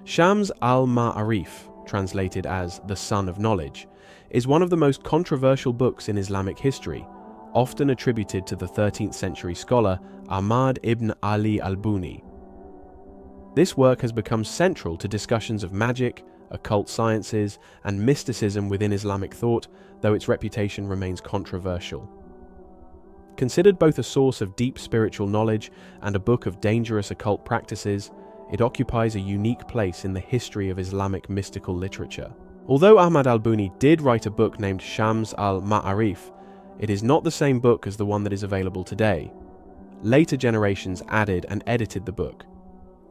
Shams al-Ma'arif, translated as the Son of Knowledge, is one of the most controversial books in Islamic history, often attributed to the 13th century scholar Ahmad ibn Ali al-Buni. This work has become central to discussions of magic, occult sciences, and mysticism within Islamic thought, though its reputation remains controversial. Considered both a source of deep spiritual knowledge and a book of dangerous occult practices, it occupies a unique place in the history of Islamic mystical literature. Although Ahmad al-Buni did write a book named Shams al-Ma'arif, it is not the same book as the one that is available today. Later generations added and edited the book.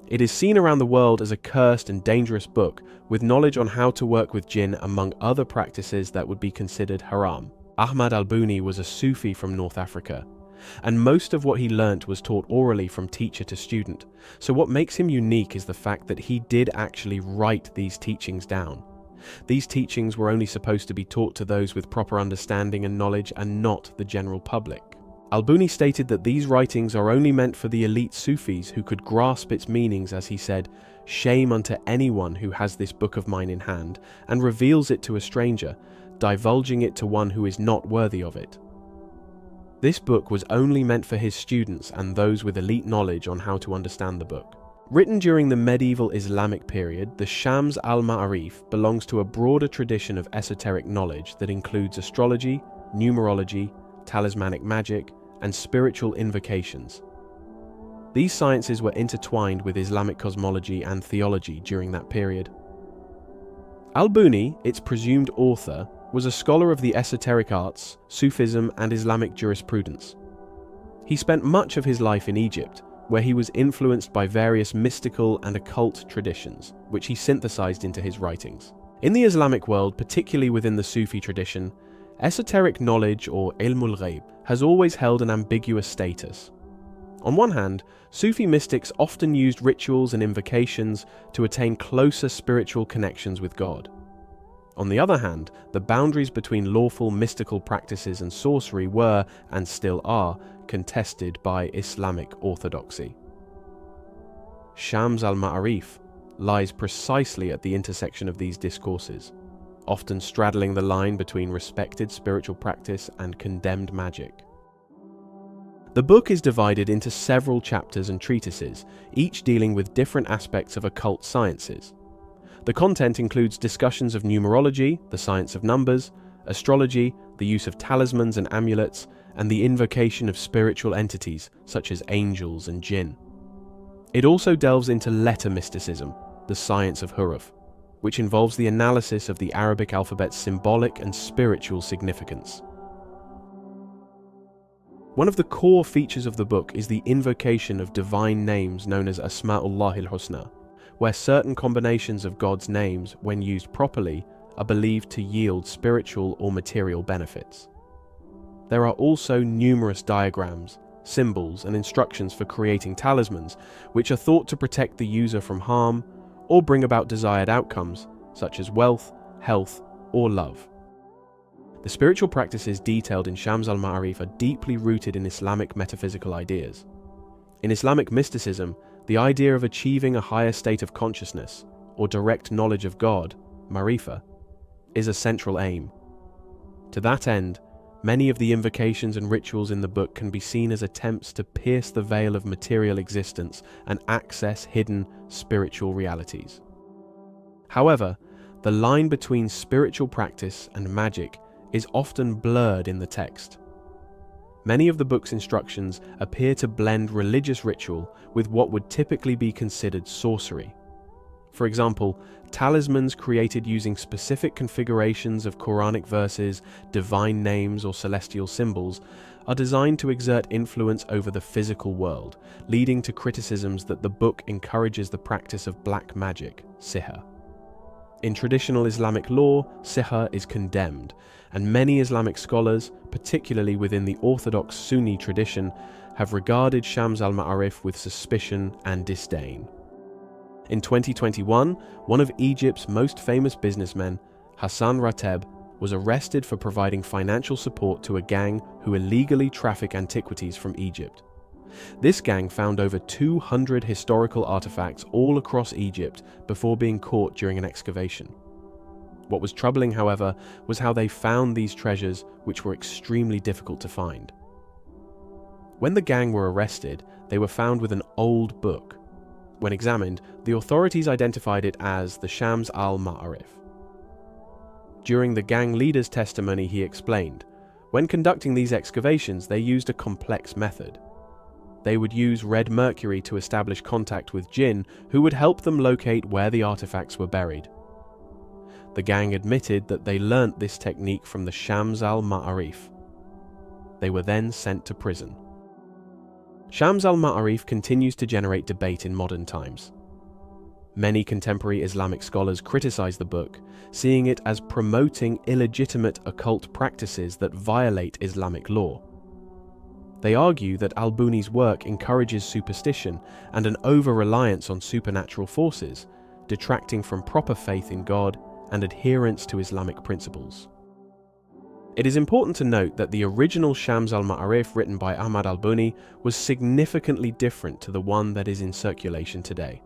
It is seen around the world as a cursed and dangerous book with knowledge on how to work with jinn among other practices that would be considered haram. Ahmad al-Buni was a Sufi from North Africa, and most of what he learnt was taught orally from teacher to student, so what makes him unique is the fact that he did actually write these teachings down. These teachings were only supposed to be taught to those with proper understanding and knowledge and not the general public. Al-Buni stated that these writings are only meant for the elite Sufis who could grasp its meanings, as he said, "Shame unto anyone who has this book of mine in hand and reveals it to a stranger, divulging it to one who is not worthy of it." This book was only meant for his students and those with elite knowledge on how to understand the book. Written during the medieval Islamic period, the Shams al-Ma'arif belongs to a broader tradition of esoteric knowledge that includes astrology, numerology, talismanic magic, and spiritual invocations. These sciences were intertwined with Islamic cosmology and theology during that period. Al-Buni, its presumed author, was a scholar of the esoteric arts, Sufism, and Islamic jurisprudence. He spent much of his life in Egypt, where he was influenced by various mystical and occult traditions, which he synthesized into his writings. In the Islamic world, particularly within the Sufi tradition, esoteric knowledge, or ilmul ghaib, has always held an ambiguous status. On one hand, Sufi mystics often used rituals and invocations to attain closer spiritual connections with God. On the other hand, the boundaries between lawful mystical practices and sorcery were, and still are, contested by Islamic orthodoxy. Shams al-Ma'arif lies precisely at the intersection of these discourses, often straddling the line between respected spiritual practice and condemned magic. The book is divided into several chapters and treatises, each dealing with different aspects of occult sciences. The content includes discussions of numerology, the science of numbers, astrology, the use of talismans and amulets, and the invocation of spiritual entities such as angels and jinn. It also delves into letter mysticism, the science of huruf, which involves the analysis of the Arabic alphabet's symbolic and spiritual significance. One of the core features of the book is the invocation of divine names known as Asma'ullah al-Husna, where certain combinations of God's names, when used properly, are believed to yield spiritual or material benefits. There are also numerous diagrams, symbols, and instructions for creating talismans, which are thought to protect the user from harm or bring about desired outcomes, such as wealth, health, or love. The spiritual practices detailed in Shams al-Ma'arif are deeply rooted in Islamic metaphysical ideas. In Islamic mysticism, the idea of achieving a higher state of consciousness, or direct knowledge of God, marifa, is a central aim. To that end, many of the invocations and rituals in the book can be seen as attempts to pierce the veil of material existence and access hidden spiritual realities. However, the line between spiritual practice and magic is often blurred in the text. Many of the book's instructions appear to blend religious ritual with what would typically be considered sorcery. For example, talismans created using specific configurations of Quranic verses, divine names, or celestial symbols are designed to exert influence over the physical world, leading to criticisms that the book encourages the practice of black magic, sihr. In traditional Islamic law, sihr is condemned, and many Islamic scholars, particularly within the Orthodox Sunni tradition, have regarded Shams al-Ma'arif with suspicion and disdain. In 2021, one of Egypt's most famous businessmen, Hassan Rateb, was arrested for providing financial support to a gang who illegally traffic antiquities from Egypt. This gang found over 200 historical artifacts all across Egypt before being caught during an excavation. What was troubling, however, was how they found these treasures, which were extremely difficult to find. When the gang were arrested, they were found with an old book. When examined, the authorities identified it as the Shams al-Ma'arif. During the gang leader's testimony, he explained, when conducting these excavations, they used a complex method. They would use red mercury to establish contact with jinn who would help them locate where the artifacts were buried. The gang admitted that they learnt this technique from the Shams al-Ma'arif. They were then sent to prison. Shams al-Ma'arif continues to generate debate in modern times. Many contemporary Islamic scholars criticize the book, seeing it as promoting illegitimate occult practices that violate Islamic law. They argue that al-Buni's work encourages superstition and an over-reliance on supernatural forces, detracting from proper faith in God and adherence to Islamic principles. It is important to note that the original Shams al-Ma'arif written by Ahmad al-Buni was significantly different to the one that is in circulation today.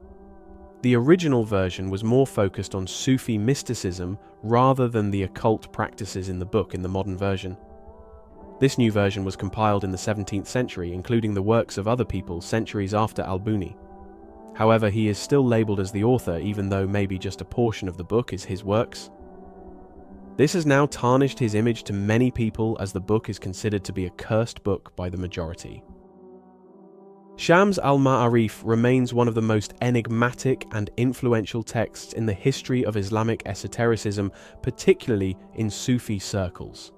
The original version was more focused on Sufi mysticism rather than the occult practices in the book in the modern version. This new version was compiled in the 17th century, including the works of other people centuries after al-Buni. However, he is still labeled as the author, even though maybe just a portion of the book is his works. This has now tarnished his image to many people, as the book is considered to be a cursed book by the majority. Shams al-Ma'arif remains one of the most enigmatic and influential texts in the history of Islamic esotericism, particularly in Sufi circles.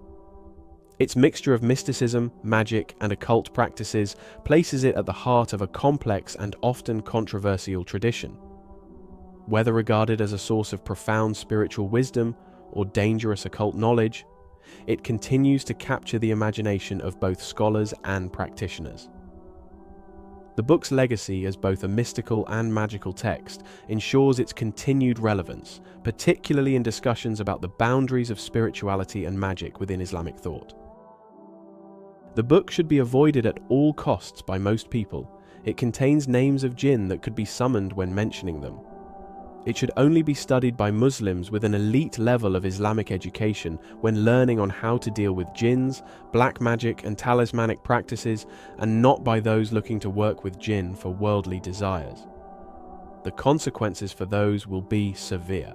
Its mixture of mysticism, magic, and occult practices places it at the heart of a complex and often controversial tradition. Whether regarded as a source of profound spiritual wisdom or dangerous occult knowledge, it continues to capture the imagination of both scholars and practitioners. The book's legacy as both a mystical and magical text ensures its continued relevance, particularly in discussions about the boundaries of spirituality and magic within Islamic thought. The book should be avoided at all costs by most people. It contains names of jinn that could be summoned when mentioning them. It should only be studied by Muslims with an elite level of Islamic education when learning on how to deal with jinns, black magic and talismanic practices, and not by those looking to work with jinn for worldly desires. The consequences for those will be severe.